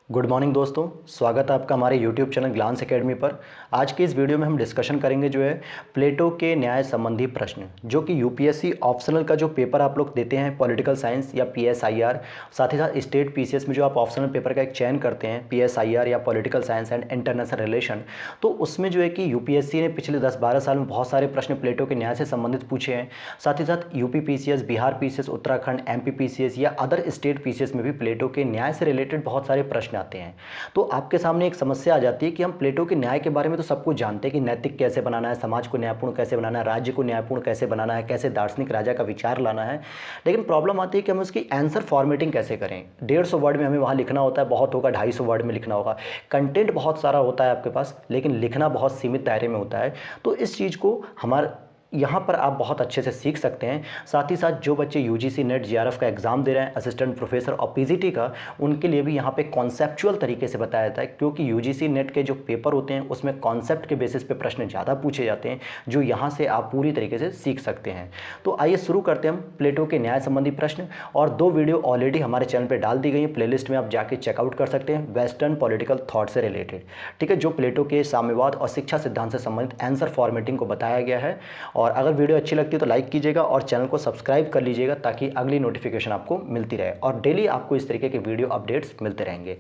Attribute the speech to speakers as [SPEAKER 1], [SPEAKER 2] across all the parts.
[SPEAKER 1] Good morning दोस्तों, स्वागत है आपका हमारे यूट्यूब चैनल ग्लांस एकेडमी पर। आज की इस वीडियो में हम डिस्कशन करेंगे जो है प्लेटो के न्याय संबंधी प्रश्न, जो कि यूपीएससी ऑप्शनल का जो पेपर आप लोग देते हैं पॉलिटिकल साइंस या पीएसआईआर, साथ ही साथ स्टेट पीसीएस में जो आप ऑप्शनल पेपर का एक चयन करते हैं पीएसआईआर या political science and international relation, तो उसमें जो है कि यूपीएससी ने पिछले 10-12 साल में बहुत सारे प्रश्न प्लेटो के न्याय से संबंधित पूछे हैं। साथ ही साथ UP PCS, Bihar PCS, Uttarakhand MP PCS या अदर स्टेट पीसीएस में भी प्लेटो के न्याय से रिलेटेड बहुत सारे प्रश्न आते हैं। तो आपके सामने एक समस्या आ जाती है कि हम प्लेटो के न्याय के बारे में तो सब कुछ जानते हैं कि नैतिक कैसे बनाना है, समाज को न्यायपूर्ण कैसे बनाना है, राज्य को न्यायपूर्ण कैसे बनाना है, कैसे दार्शनिक राजा का विचार लाना है। लेकिन प्रॉब्लम आती है कि हम उसकी आंसर फॉर्मेटिंग कैसे करें। 150 वर्ड में हमें वहाँ लिखना होता है, बहुत होगा 250 वर्ड में लिखना होगा। कंटेंट बहुत सारा होता है आपके पास, लेकिन लिखना बहुत सीमित दायरे में होता है। तो इस चीज़ को हमारा यहाँ पर आप बहुत अच्छे से सीख सकते हैं। साथ ही साथ जो बच्चे यूजीसी नेट जीआरएफ का एग्ज़ाम दे रहे हैं, असिस्टेंट प्रोफेसर और पीजीटी का, उनके लिए भी यहाँ पे कॉन्सेप्चुअल तरीके से बताया जाता है, क्योंकि यूजीसी नेट के जो पेपर होते हैं उसमें कॉन्सेप्ट के बेसिस पे प्रश्न ज़्यादा पूछे जाते हैं, जो यहाँ से आप पूरी तरीके से सीख सकते हैं। तो आइए शुरू करते हैं हम प्लेटो के न्याय संबंधी प्रश्न। और 2 वीडियो ऑलरेडी हमारे चैनल पर डाल दी गई हैं, प्लेलिस्ट में आप जाके चेकआउट कर सकते हैं, वेस्टर्न पॉलिटिकल थॉट से रिलेटेड। ठीक है, जो प्लेटो के साम्यवाद और शिक्षा सिद्धांत से संबंधित आंसर फॉर्मेटिंग को बताया गया है। और अगर वीडियो अच्छी लगती है तो लाइक कीजिएगा और चैनल को सब्सक्राइब कर लीजिएगा, ताकि अगली नोटिफिकेशन आपको मिलती रहे और डेली आपको इस तरीके के वीडियो अपडेट्स मिलते रहेंगे।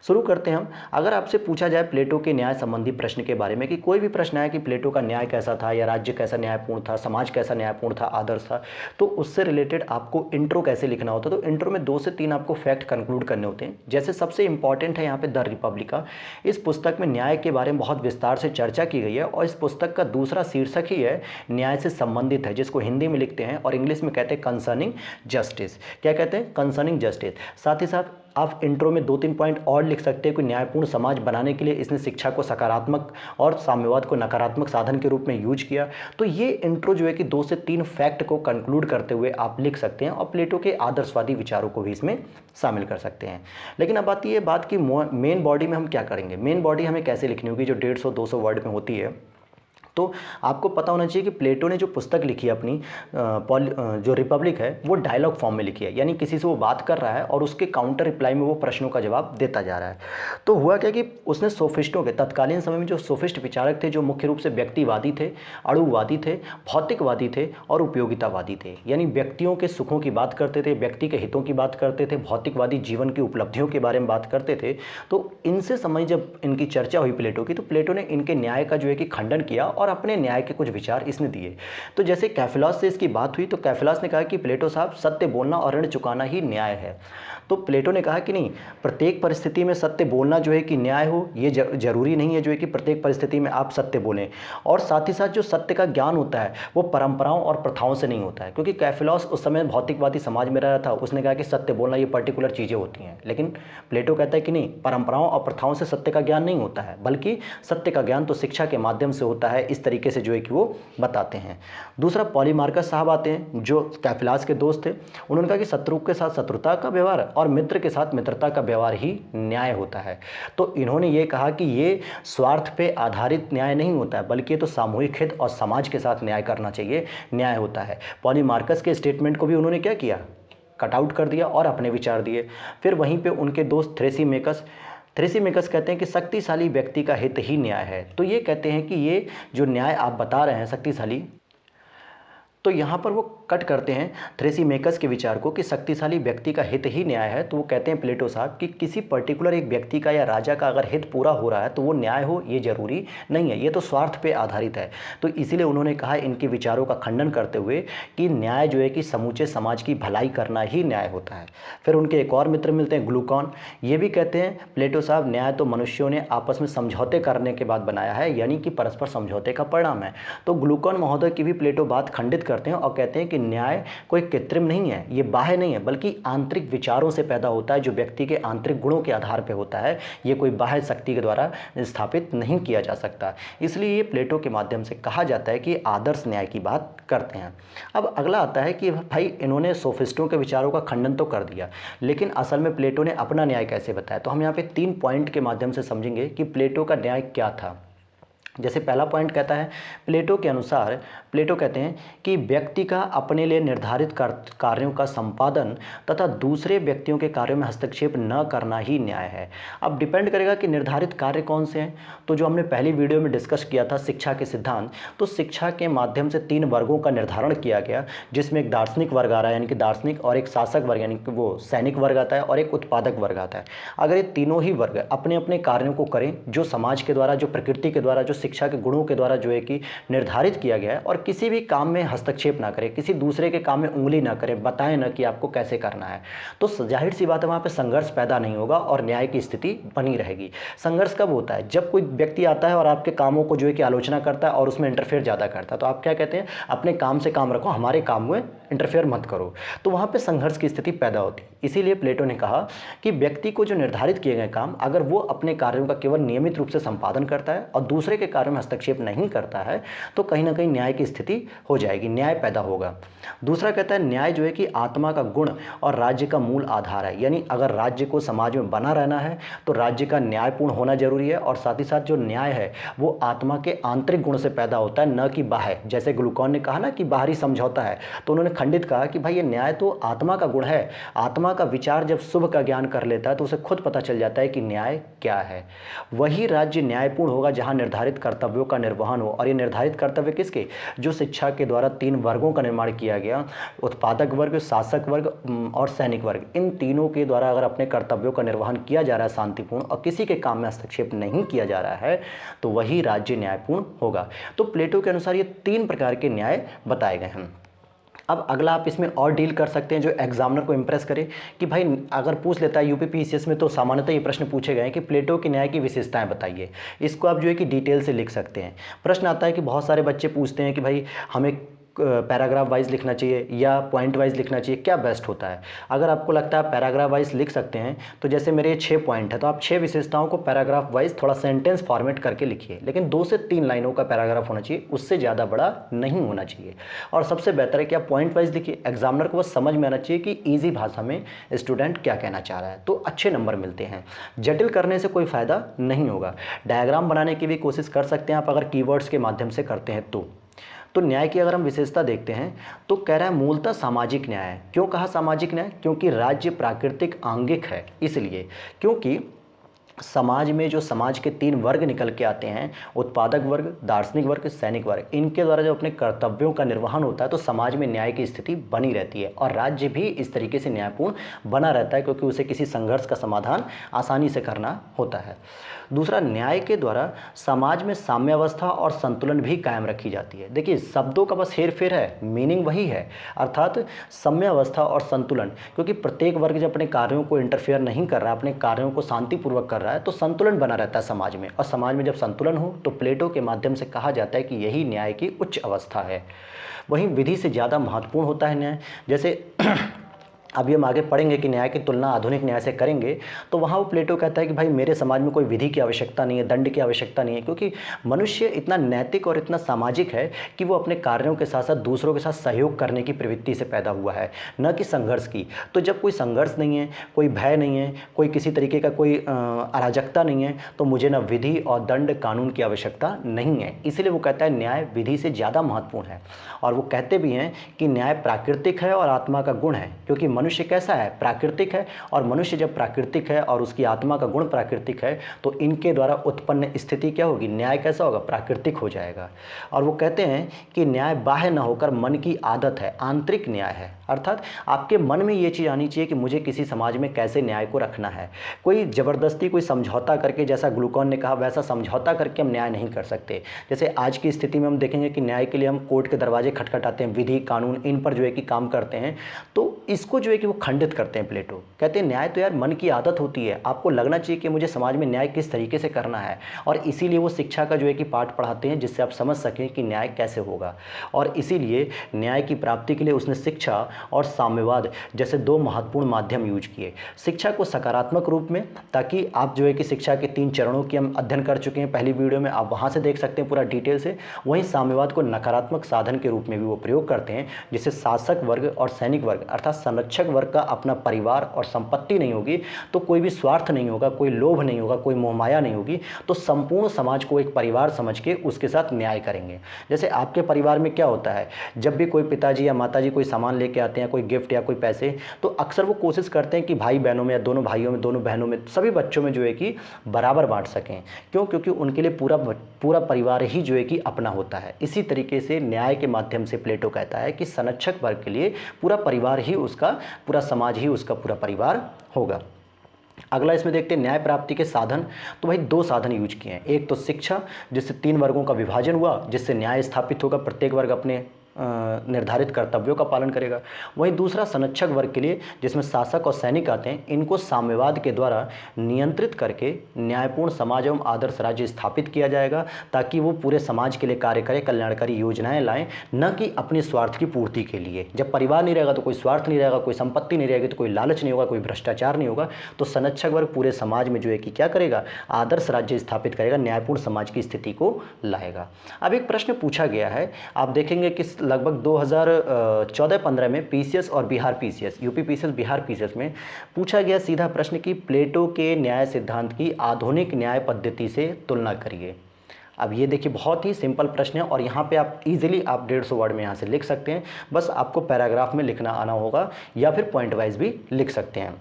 [SPEAKER 1] शुरू करते हैं हम। अगर आपसे पूछा जाए प्लेटो के न्याय संबंधी प्रश्न के बारे में, कि कोई भी प्रश्न है कि प्लेटो का न्याय कैसा था, या राज्य कैसा न्यायपूर्ण था, समाज कैसा न्यायपूर्ण था, आदर्श था, तो उससे रिलेटेड आपको इंट्रो कैसे लिखना होता है। तो इंट्रो में 2 से 3 आपको फैक्ट कंक्लूड करने होते हैं। जैसे सबसे इंपॉर्टेंट है यहाँ पे द रिपब्लिका। इस पुस्तक में न्याय के बारे में बहुत विस्तार से चर्चा की गई है, और इस पुस्तक का दूसरा शीर्षक ही है न्याय से संबंधित है, जिसको हिंदी में लिखते हैं और इंग्लिश में कहते हैं कंसर्निंग जस्टिस। क्या कहते हैं? Concerning justice. साथ ही साथ आप इंट्रो में 2-3 पॉइंट और लिख सकते हैं कि न्यायपूर्ण समाज बनाने के लिए इसने शिक्षा को सकारात्मक और साम्यवाद को नकारात्मक साधन के रूप में यूज किया। तो ये इंट्रो जो है कि 2 से 3 फैक्ट को कंक्लूड करते हुए आप लिख सकते हैं, और प्लेटो के आदर्शवादी विचारों को भी इसमें शामिल कर सकते हैं। लेकिन अब आती है बात कि मेन बॉडी में हम क्या करेंगे। मेन बॉडी हमें कैसे लिखनी होगी, जो 150-200 वर्ड में होती है। तो आपको पता होना चाहिए कि प्लेटो ने जो पुस्तक लिखी है अपनी जो रिपब्लिक है, वो डायलॉग फॉर्म में लिखी है, यानी किसी से वो बात कर रहा है और उसके काउंटर रिप्लाई में वो प्रश्नों का जवाब देता जा रहा है। तो हुआ क्या कि उसने सोफिस्टों के, तत्कालीन समय में जो सोफिस्ट विचारक थे, जो मुख्य रूप से व्यक्तिवादी थे, अणुवादी थे, भौतिकवादी थे और उपयोगितावादी थे, यानी व्यक्तियों के सुखों की बात करते थे, व्यक्ति के हितों की बात करते थे, भौतिकवादी जीवन की उपलब्धियों के बारे में बात करते थे। तो इनसे समय जब इनकी चर्चा हुई प्लेटो की, तो प्लेटो ने इनके न्याय का जो है कि खंडन किया और अपने न्याय के कुछ विचार इसने दिए। तो जैसे कैफिलॉस से इसकी बात हुई, तो कैफिलॉस ने कहा कि प्लेटो साहब, सत्य बोलना और ऋण चुकाना ही न्याय है। तो प्लेटो ने कहा कि नहीं, प्रत्येक परिस्थिति में सत्य बोलना जो है कि न्याय हो, ये जरूरी नहीं है जो है कि प्रत्येक परिस्थिति में आप सत्य बोलें। और साथ ही साथ जो सत्य का ज्ञान होता है वो परंपराओं और प्रथाओं से नहीं होता है, क्योंकि कैफिलॉस उस समय भौतिकवादी समाज में रह रहा था। उसने कहा कि सत्य बोलना ये पर्टिकुलर चीज़ें होती हैं, लेकिन प्लेटो कहता है कि नहीं, परंपराओं और प्रथाओं से सत्य का ज्ञान नहीं होता है, बल्कि सत्य का ज्ञान तो शिक्षा के माध्यम से होता है। इस तरीके से जो है कि वो बताते हैं। दूसरा, पॉलीमार्कस साहब आते हैं, जो कैफिलॉस के दोस्त थे। उन्होंने कहा कि शत्रु के साथ शत्रुता का व्यवहार और मित्र के साथ मित्रता का व्यवहार ही न्याय होता है। तो इन्होंने ये कहा कि ये स्वार्थ पे आधारित न्याय नहीं होता है, बल्कि ये तो सामूहिक हित और समाज के साथ न्याय करना चाहिए, न्याय होता है। पॉलीमार्कस के स्टेटमेंट को भी उन्होंने क्या किया, कट आउट कर दिया और अपने विचार दिए। फिर वहीं पे उनके दोस्त थ्रेसिमेकस कहते हैं कि शक्तिशाली व्यक्ति का हित ही न्याय है। तो ये कहते हैं कि ये जो न्याय आप बता रहे हैं शक्तिशाली, तो यहाँ पर वो कट करते हैं थ्रेसिमेकस के विचार को कि शक्तिशाली व्यक्ति का हित ही न्याय है। तो वो कहते हैं प्लेटो साहब कि किसी पर्टिकुलर एक व्यक्ति का या राजा का अगर हित पूरा हो रहा है तो वो न्याय हो, ये जरूरी नहीं है, ये तो स्वार्थ पे आधारित है। तो इसीलिए उन्होंने कहा इनके विचारों का खंडन करते हुए कि न्याय जो है कि समूचे समाज की भलाई करना ही न्याय होता है। फिर उनके एक और मित्र मिलते हैं, ग्लूकॉन। ये भी कहते हैं प्लेटो साहब, न्याय तो मनुष्यों ने आपस में समझौते करने के बाद बनाया है, यानी कि परस्पर समझौते का परिणाम है। तो ग्लूकॉन महोदय की भी प्लेटो बात खंडित करते हैं और कहते हैं कि न्याय कोई कृत्रिम नहीं है, ये बाह्य नहीं है, बल्कि आंतरिक विचारों से पैदा होता है, जो व्यक्ति के आंतरिक गुणों के आधार पर होता है। ये कोई बाह्य शक्ति के द्वारा स्थापित नहीं किया जा सकता। इसलिए ये प्लेटो के माध्यम से कहा जाता है कि आदर्श न्याय की बात करते हैं। अब अगला आता है कि भाई इन्होंने सोफिस्टों के विचारों का खंडन तो कर दिया, लेकिन असल में प्लेटो ने अपना न्याय कैसे बताया। तो हम यहाँ पे 3 पॉइंट के माध्यम से समझेंगे कि प्लेटो का न्याय क्या था। जैसे पहला पॉइंट कहता है, प्लेटो के अनुसार, प्लेटो कहते हैं कि व्यक्ति का अपने लिए निर्धारित कार्यों का संपादन तथा दूसरे व्यक्तियों के कार्यों में हस्तक्षेप न करना ही न्याय है। अब डिपेंड करेगा कि निर्धारित कार्य कौन से हैं। तो जो हमने पहली वीडियो में डिस्कस किया था शिक्षा के सिद्धांत, तो शिक्षा के माध्यम से 3 वर्गों का निर्धारण किया गया, जिसमें एक दार्शनिक वर्ग आ रहा है यानी कि दार्शनिक, और एक शासक वर्ग यानी कि वो सैनिक वर्ग आता है, और एक उत्पादक वर्ग आता है। अगर ये तीनों ही वर्ग अपने अपने कार्यों को करें जो समाज के द्वारा, जो प्रकृति के द्वारा, जो शिक्षा के गुणों के द्वारा जो है कि निर्धारित किया गया है, और किसी भी काम में हस्तक्षेप ना करें, किसी दूसरे के काम में उंगली ना करें, बताएं ना कि आपको कैसे करना है, तो जाहिर सी बात है वहाँ पे संघर्ष पैदा नहीं होगा और न्याय की स्थिति बनी रहेगी। संघर्ष कब होता है? जब कोई व्यक्ति आता है और आपके कामों को जो है कि आलोचना करता है और उसमें इंटरफेयर ज़्यादा करता है, तो आप क्या कहते हैं? अपने काम से काम रखो, हमारे काम में इंटरफेयर मत करो। तो वहाँ पे संघर्ष की स्थिति पैदा होती है। इसीलिए प्लेटो ने कहा कि व्यक्ति को जो निर्धारित किए गए काम, अगर वो अपने कार्यों का केवल नियमित रूप से संपादन करता है और दूसरे के कार्यों में हस्तक्षेप नहीं करता है, तो कहीं ना कहीं न्याय की स्थिति हो जाएगी, न्याय पैदा होगा। दूसरा कहता है, न्याय जो है कि आत्मा का गुण और राज्य का मूल आधार है। यानी अगर राज्य को समाज में बना रहना है तो राज्य का न्यायपूर्ण होना जरूरी है, और साथ ही साथ जो न्याय है वो आत्मा के आंतरिक गुण से पैदा होता है, न कि बाह्य। जैसे ग्लूकॉन ने कहा ना कि बाहरी समझौता है, तो उन्होंने खंडित कहा कि भाई ये न्याय तो आत्मा का गुण है। आत्मा का विचार जब शुभ का ज्ञान कर लेता है तो उसे खुद पता चल जाता है कि न्याय क्या है। वही राज्य न्यायपूर्ण होगा जहां निर्धारित कर्तव्यों का निर्वहन हो। और ये निर्धारित कर्तव्य किसके? जो शिक्षा के द्वारा 3 वर्गों का निर्माण किया गया, उत्पादक वर्ग, शासक वर्ग और सैनिक वर्ग, इन तीनों के द्वारा अगर अपने कर्तव्यों का निर्वहन किया जा रहा है शांतिपूर्ण, और किसी के काम में हस्तक्षेप नहीं किया जा रहा है, तो वही राज्य न्यायपूर्ण होगा। तो प्लेटो के अनुसार ये 3 प्रकार के न्याय बताए गए हैं। अब अगला आप इसमें और डील कर सकते हैं जो एग्जामिनर को इंप्रेस करे, कि भाई अगर पूछ लेता है यूपी पीसीएस में, तो सामान्यतः ये प्रश्न पूछे गए हैं कि प्लेटो के न्याय की विशेषताएं बताइए। इसको आप जो है कि डिटेल से लिख सकते हैं। प्रश्न आता है कि बहुत सारे बच्चे पूछते हैं कि भाई हमें पैराग्राफ वाइज लिखना चाहिए या पॉइंट वाइज लिखना चाहिए, क्या बेस्ट होता है? अगर आपको लगता है पैराग्राफ वाइज लिख सकते हैं, तो जैसे मेरे 6 पॉइंट है, तो आप 6 विशेषताओं को पैराग्राफ वाइज थोड़ा सेंटेंस फॉर्मेट करके लिखिए, लेकिन 2 से 3 लाइनों का पैराग्राफ होना चाहिए, उससे ज़्यादा बड़ा नहीं होना चाहिए। और सबसे बेहतर है कि आप पॉइंट वाइज लिखिए, एग्जामिनर को बस समझ में आना चाहिए कि ईजी भाषा में स्टूडेंट क्या कहना चाह रहा है, तो अच्छे नंबर मिलते हैं। जटिल करने से कोई फ़ायदा नहीं होगा। डायग्राम बनाने की भी कोशिश कर सकते हैं आप, अगर कीवर्ड्स के माध्यम से करते हैं तो न्याय की अगर हम विशेषता देखते हैं तो कह रहा है मूलतः सामाजिक न्याय है। क्यों कहा सामाजिक न्याय? क्योंकि राज्य प्राकृतिक आंगिक है, इसलिए। क्योंकि समाज में जो समाज के 3 वर्ग निकल के आते हैं, उत्पादक वर्ग, दार्शनिक वर्ग, सैनिक वर्ग, इनके द्वारा जब अपने कर्तव्यों का निर्वहन होता है तो समाज में न्याय की स्थिति बनी रहती है, और राज्य भी इस तरीके से न्यायपूर्ण बना रहता है, क्योंकि उसे किसी संघर्ष का समाधान आसानी से करना होता है। दूसरा, न्याय के द्वारा समाज में साम्यावस्था और संतुलन भी कायम रखी जाती है। देखिए, शब्दों का बस हेर फेर है, मीनिंग वही है, अर्थात साम्यावस्था और संतुलन। क्योंकि प्रत्येक वर्ग जब अपने कार्यों को इंटरफेयर नहीं कर रहा है, अपने कार्यों को शांतिपूर्वक कर रहा है, तो संतुलन बना रहता है समाज में, और समाज में जब संतुलन हो तो प्लेटो के माध्यम से कहा जाता है कि यही न्याय की उच्च अवस्था है। वहीं विधि से ज़्यादा महत्वपूर्ण होता है न्याय। जैसे अभी हम आगे पढ़ेंगे कि न्याय की तुलना आधुनिक न्याय से करेंगे, तो वहाँ वो प्लेटो कहता है कि भाई मेरे समाज में कोई विधि की आवश्यकता नहीं है, दंड की आवश्यकता नहीं है, क्योंकि मनुष्य इतना नैतिक और इतना सामाजिक है कि वो अपने कार्यों के साथ साथ दूसरों के साथ सहयोग करने की प्रवृत्ति से पैदा हुआ है, न कि संघर्ष की। तो जब कोई संघर्ष नहीं है, कोई भय नहीं है, कोई किसी तरीके का कोई अराजकता नहीं है, तो मुझे न विधि और दंड कानून की आवश्यकता नहीं है। इसीलिए वो कहता है न्याय विधि से ज़्यादा महत्वपूर्ण है। और वो कहते भी हैं कि न्याय प्राकृतिक है और आत्मा का गुण है, क्योंकि मनुष्य कैसा है? प्राकृतिक है। और मनुष्य जब प्राकृतिक है और उसकी आत्मा का गुण प्राकृतिक है, तो इनके द्वारा उत्पन्न स्थिति क्या होगी? न्याय कैसा होगा? प्राकृतिक हो जाएगा। और वो कहते हैं कि न्याय बाह्य न होकर मन की आदत है, आंतरिक न्याय है। अर्थात आपके मन में ये चीज़ आनी चाहिए कि मुझे किसी समाज में कैसे न्याय को रखना है। कोई ज़बरदस्ती, कोई समझौता करके, जैसा ग्लूकॉन ने कहा वैसा समझौता करके हम न्याय नहीं कर सकते। जैसे आज की स्थिति में हम देखेंगे कि न्याय के लिए हम कोर्ट के दरवाजे खटखटाते हैं, विधि कानून इन पर जो है कि काम करते हैं, तो इसको जो है कि वो खंडित करते हैं। प्लेटो कहते हैं न्याय तो यार मन की आदत होती है, आपको लगना चाहिए कि मुझे समाज में न्याय किस तरीके से करना है, और इसीलिए वो शिक्षा का जो है कि पाठ पढ़ाते हैं, जिससे आप समझ सकें कि न्याय कैसे होगा। और इसीलिए न्याय की प्राप्ति के लिए उसने शिक्षा और साम्यवाद जैसे दो महत्वपूर्ण माध्यम यूज किए। शिक्षा को सकारात्मक रूप में, ताकि आप जो है कि शिक्षा के 3 चरणों की हम अध्ययन कर चुके हैं पहली वीडियो में, आप वहाँ से देख सकते हैं पूरा डिटेल से। वहीं साम्यवाद को नकारात्मक साधन के रूप में भी वो प्रयोग करते हैं, जिससे शासक वर्ग और सैनिक वर्ग अर्थात संरक्षक वर्ग का अपना परिवार और संपत्ति नहीं होगी तो कोई भी स्वार्थ नहीं होगा, कोई लोभ नहीं होगा, कोई मोहमाया नहीं होगी, तो संपूर्ण समाज को एक परिवार समझ के उसके साथ न्याय करेंगे। जैसे आपके परिवार में क्या होता है, जब भी कोई पिताजी या माताजी कोई सामान लेके आते हैं, कोई गिफ्ट या कोई पैसे, तो अक्सर वो कोशिश करते हैं कि भाई बहनों में या दोनों भाइयों में, दोनों बहनों में, सभी बच्चों में जो है कि बराबर बांट सकें। क्यों? क्योंकि उनके लिए पूरा परिवार ही जो है कि अपना होता है। इसी तरीके से न्याय के माध्यम से प्लेटो कहता है कि संरक्षक वर्ग के लिए पूरा परिवार ही उसका, पूरा समाज ही उसका पूरा परिवार होगा। अगला इसमें देखते हैं न्याय प्राप्ति के साधन। तो भाई 2 साधन यूज किए हैं। एक तो शिक्षा, जिससे 3 वर्गों का विभाजन हुआ, जिससे न्याय स्थापित होगा, प्रत्येक वर्ग अपने निर्धारित कर्तव्यों का पालन करेगा। वहीं दूसरा संरक्षक वर्ग के लिए, जिसमें शासक और सैनिक आते हैं, इनको साम्यवाद के द्वारा नियंत्रित करके न्यायपूर्ण समाज एवं आदर्श राज्य स्थापित किया जाएगा, ताकि वो पूरे समाज के लिए कार्य करें, कल्याणकारी योजनाएं लाएं, न कि अपने स्वार्थ की पूर्ति के लिए। जब परिवार नहीं रहेगा तो कोई स्वार्थ नहीं रहेगा, कोई संपत्ति नहीं रहेगी तो कोई लालच नहीं होगा, कोई भ्रष्टाचार नहीं होगा। तो संरक्षक वर्ग पूरे समाज में जो है कि क्या करेगा, आदर्श राज्य स्थापित करेगा, न्यायपूर्ण समाज की स्थिति को लाएगा। अब एक प्रश्न पूछा गया है, आप देखेंगे कि लगभग 2014-15 में पीसीएस और Bihar PCS, UP PCS Bihar PCS में पूछा गया सीधा प्रश्न कि प्लेटो के न्याय सिद्धांत की आधुनिक न्याय पद्धति से तुलना करिए। अब ये देखिए बहुत ही सिंपल प्रश्न है और यहाँ पे आप इजीली आप 150 वर्ड में यहाँ से लिख सकते हैं। बस आपको पैराग्राफ में लिखना आना होगा या फिर पॉइंट वाइज भी लिख सकते हैं।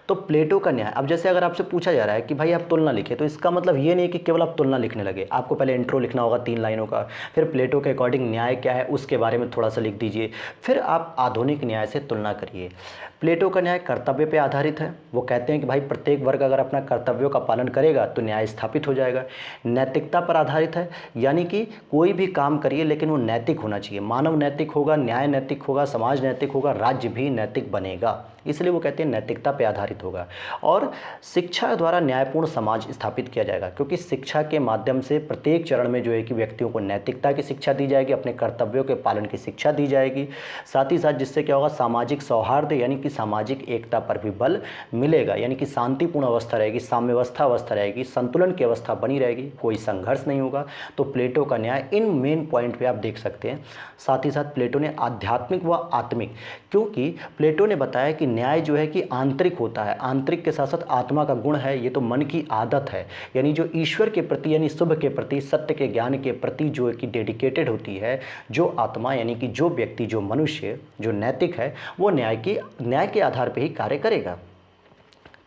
[SPEAKER 1] तो प्लेटो का न्याय, अब जैसे अगर आपसे पूछा जा रहा है कि भाई आप तुलना लिखिए, तो इसका मतलब ये नहीं कि केवल आप तुलना लिखने लगे। आपको पहले इंट्रो लिखना होगा 3 लाइनों का, फिर प्लेटो के अकॉर्डिंग न्याय क्या है उसके बारे में थोड़ा सा लिख दीजिए, फिर आप आधुनिक न्याय से तुलना करिए। प्लेटो का न्याय कर्तव्य पे आधारित है। वो कहते हैं कि भाई प्रत्येक वर्ग अगर अपना कर्तव्यों का पालन करेगा तो न्याय स्थापित हो जाएगा। नैतिकता पर आधारित है, यानी कि कोई भी काम करिए लेकिन वो नैतिक होना चाहिए। मानव नैतिक होगा, न्याय नैतिक होगा, समाज नैतिक होगा, राज्य भी नैतिक बनेगा, इसलिए वो कहते हैं नैतिकता पे आधारित होगा। और शिक्षा द्वारा न्यायपूर्ण समाज स्थापित किया जाएगा, क्योंकि शिक्षा के माध्यम से प्रत्येक चरण में जो है कि व्यक्तियों को नैतिकता की शिक्षा दी जाएगी, अपने कर्तव्यों के पालन की शिक्षा दी जाएगी। साथ ही साथ जिससे क्या होगा, सामाजिक सौहार्द यानी कि सामाजिक एकता पर भी बल मिलेगा, यानी कि शांतिपूर्ण अवस्था रहेगी, साम्यावस्था अवस्था रहेगी, संतुलन की अवस्था बनी रहेगी, कोई संघर्ष नहीं होगा। तो प्लेटो का न्याय इन मेन पॉइंट पे आप देख सकते हैं। साथ ही साथ प्लेटो ने आध्यात्मिक व आत्मिक, क्योंकि प्लेटो ने बताया कि न्याय जो है कि आंतरिक होता है, आंतरिक के साथ साथ आत्मा का गुण है, ये तो मन की आदत है, यानी जो ईश्वर के प्रति यानी शुभ के प्रति, सत्य के ज्ञान के प्रति जो है कि डेडिकेटेड होती है, जो आत्मा यानी कि जो व्यक्ति, जो मनुष्य जो नैतिक है, वो न्याय के आधार पर ही कार्य करेगा।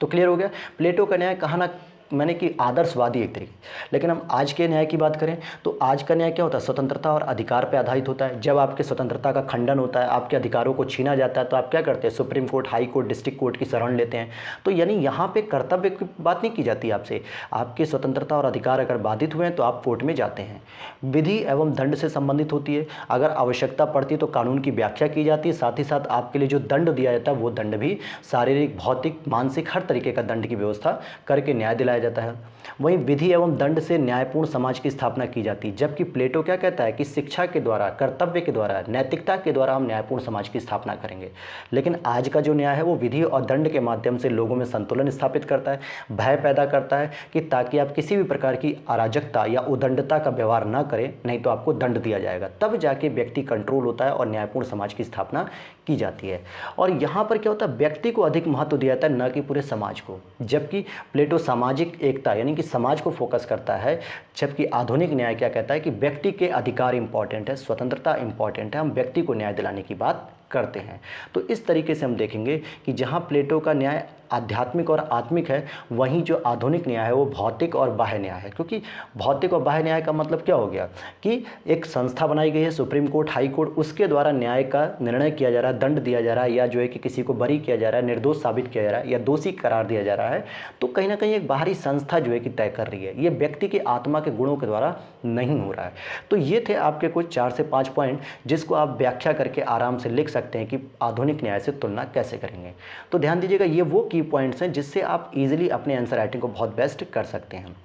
[SPEAKER 1] तो क्लियर हो गया। प्लेटो का न्याय कहा ना मैंने कि आदर्शवादी एक तरीके। लेकिन हम आज के न्याय की बात करें तो आज का न्याय क्या होता है, स्वतंत्रता और अधिकार पर आधारित होता है। जब आपके स्वतंत्रता का खंडन होता है, आपके अधिकारों को छीना जाता है, तो आप क्या करते हैं, supreme court, high court, district court की शरण लेते हैं। तो यानी यहाँ पे कर्तव्य की बात नहीं की जाती आपसे, आपकी स्वतंत्रता और अधिकार अगर बाधित हुए हैं तो आप कोर्ट में जाते हैं। विधि एवं दंड से संबंधित होती है, अगर आवश्यकता पड़ती है तो कानून की व्याख्या की जाती है। साथ ही साथ आपके लिए जो दंड दिया जाता है वो दंड भी शारीरिक, भौतिक, मानसिक हर तरीके का दंड की व्यवस्था करके न्याय दिलाया जाता है। वहीं विधि एवं दंड से न्यायपूर्ण समाज की स्थापना की जाती है, जबकि प्लेटो क्या कहता है कि शिक्षा के द्वारा, कर्तव्य के द्वारा, नैतिकता के द्वारा हम न्यायपूर्ण समाज की स्थापना करेंगे। लेकिन आज का जो न्याय है वो विधि और दंड के माध्यम से लोगों में संतुलन स्थापित करता है, भय पैदा करता है कि ताकि आप किसी भी प्रकार की अराजकता या उदंडता का व्यवहार न करें, नहीं तो आपको दंड दिया जाएगा। तब जाके व्यक्ति कंट्रोल होता है और न्यायपूर्ण समाज की स्थापना की जाती है। और यहाँ पर क्या होता है, व्यक्ति को अधिक महत्व दिया जाता है, न कि पूरे समाज को। जबकि प्लेटो सामाजिक एकता यानी कि समाज को फोकस करता है, जबकि आधुनिक न्याय क्या कहता है कि व्यक्ति के अधिकार इंपॉर्टेंट है, स्वतंत्रता इंपॉर्टेंट है, हम व्यक्ति को न्याय दिलाने की बात करते हैं। तो इस तरीके से हम देखेंगे कि जहाँ प्लेटो का न्याय आध्यात्मिक और आत्मिक है, वहीं जो आधुनिक न्याय है वो भौतिक और बाह्य न्याय है। क्योंकि भौतिक और बाह्य न्याय का मतलब क्या हो गया कि एक संस्था बनाई गई है, सुप्रीम कोर्ट, हाई कोर्ट, उसके द्वारा न्याय का निर्णय किया जा रहा है, दंड दिया जा रहा है, या जो है कि किसी को बरी किया जा रहा है, निर्दोष साबित किया जा रहा है, या दोषी करार दिया जा रहा है। तो कहीं ना कहीं एक बाहरी संस्था जो है कि तय कर रही है, ये व्यक्ति की आत्मा के गुणों के द्वारा नहीं हो रहा है। तो ये थे आपके कुछ 4 से 5 पॉइंट, जिसको आप व्याख्या करके आराम से लिख सकते हैं कि आधुनिक न्याय से तुलना कैसे करेंगे। तो ध्यान दीजिएगा, ये वो की पॉइंट्स हैं जिससे आप इजीली अपने आंसर राइटिंग को बहुत बेस्ट कर सकते हैं।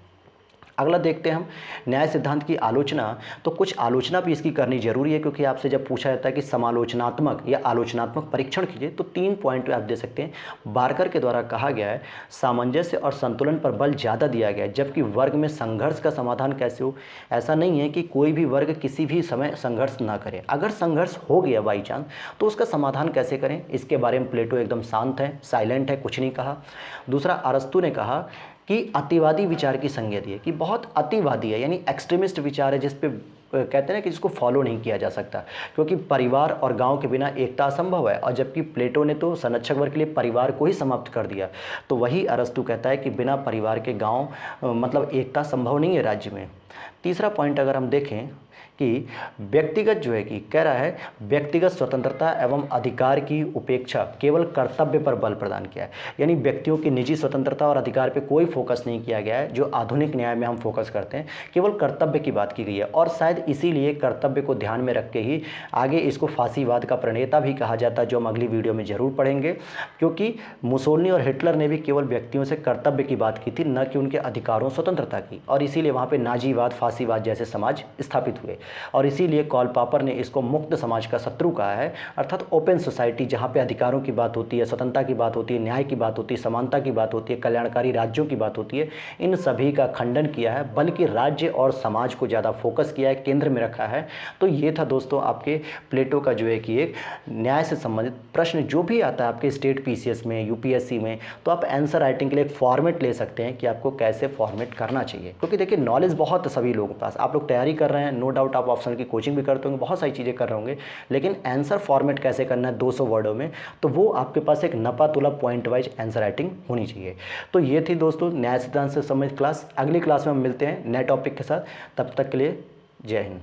[SPEAKER 1] अगला देखते हैं हम न्याय सिद्धांत की आलोचना। तो कुछ आलोचना भी इसकी करनी जरूरी है, क्योंकि आपसे जब पूछा जाता है कि समालोचनात्मक या आलोचनात्मक परीक्षण कीजिए तो 3 पॉइंट आप दे सकते हैं। बारकर के द्वारा कहा गया है सामंजस्य और संतुलन पर बल ज़्यादा दिया गया है, जबकि वर्ग में संघर्ष का समाधान कैसे हो। ऐसा नहीं है कि कोई भी वर्ग किसी भी समय संघर्ष ना करे, अगर संघर्ष हो गया बाई चांस तो उसका समाधान कैसे करें, इसके बारे में प्लेटो एकदम शांत है, साइलेंट है, कुछ नहीं कहा। दूसरा, अरस्तु ने कहा कि अतिवादी विचार की संज्ञा दी है, कि बहुत अतिवादी है, यानी एक्सट्रीमिस्ट विचार है, जिस पे कहते हैं ना कि जिसको फॉलो नहीं किया जा सकता, क्योंकि परिवार और गांव के बिना एकता असंभव है। और जबकि प्लेटो ने तो संरक्षक वर्ग के लिए परिवार को ही समाप्त कर दिया, तो वही अरस्तु कहता है कि बिना परिवार के गांव मतलब एकता संभव नहीं है राज्य में। तीसरा पॉइंट अगर हम देखें कि व्यक्तिगत जो है कि कह रहा है व्यक्तिगत स्वतंत्रता एवं अधिकार की उपेक्षा केवल कर्तव्य पर बल प्रदान किया है, यानी व्यक्तियों की निजी स्वतंत्रता और अधिकार पे कोई फोकस नहीं किया गया है। जो आधुनिक न्याय में हम फोकस करते हैं केवल कर्तव्य की बात की गई है, और शायद इसीलिए कर्तव्य को ध्यान में रख के ही आगे इसको फांसीवाद का प्रणेता भी कहा जाता है, जो हम अगली वीडियो में जरूर पढ़ेंगे। क्योंकि मुसोलिनी और हिटलर ने भी केवल व्यक्तियों से कर्तव्य की बात की थी, न कि उनके अधिकारों स्वतंत्रता की, और इसीलिए वहाँ पर नाजीवाद, फांसीवाद जैसे समाज स्थापित हुए। और इसीलिए कॉल पापर ने इसको मुक्त समाज का शत्रु कहा है, अर्थात ओपन सोसाइटी, जहाँ पे अधिकारों की बात होती है, स्वतंत्रता की बात होती है, न्याय की बात होती है, समानता की बात होती है, कल्याणकारी राज्यों की बात होती है, इन सभी का खंडन किया है, बल्कि राज्य और समाज को ज़्यादा फोकस किया है, केंद्र में रखा है। तो ये था दोस्तों आपके प्लेटो का जो है कि एक न्याय से संबंधित प्रश्न जो भी आता है आपके स्टेट पीसीएस में, यूपीएससी में, तो आप आंसर राइटिंग के लिए एक फॉर्मेट ले सकते हैं कि आपको कैसे फॉर्मेट करना चाहिए। क्योंकि देखिए नॉलेज बहुत है सभी लोगों के पास, आप लोग तैयारी कर रहे हैं, नो डाउट आप ऑप्शनल की कोचिंग भी करते होंगे, बहुत सारी चीज़ें कर रहे होंगे, लेकिन आंसर फॉर्मेट कैसे करना है 200 वर्डों में, तो वो आपके पास एक नपा तुला पॉइंट वाइज आंसर राइटिंग होनी चाहिए। तो ये थी दोस्तों न्याय सिद्धांत से संबंधित क्लास। अगली क्लास में हम मिलते हैं नए टॉपिक के साथ, तब तक के लिए जय हिंद।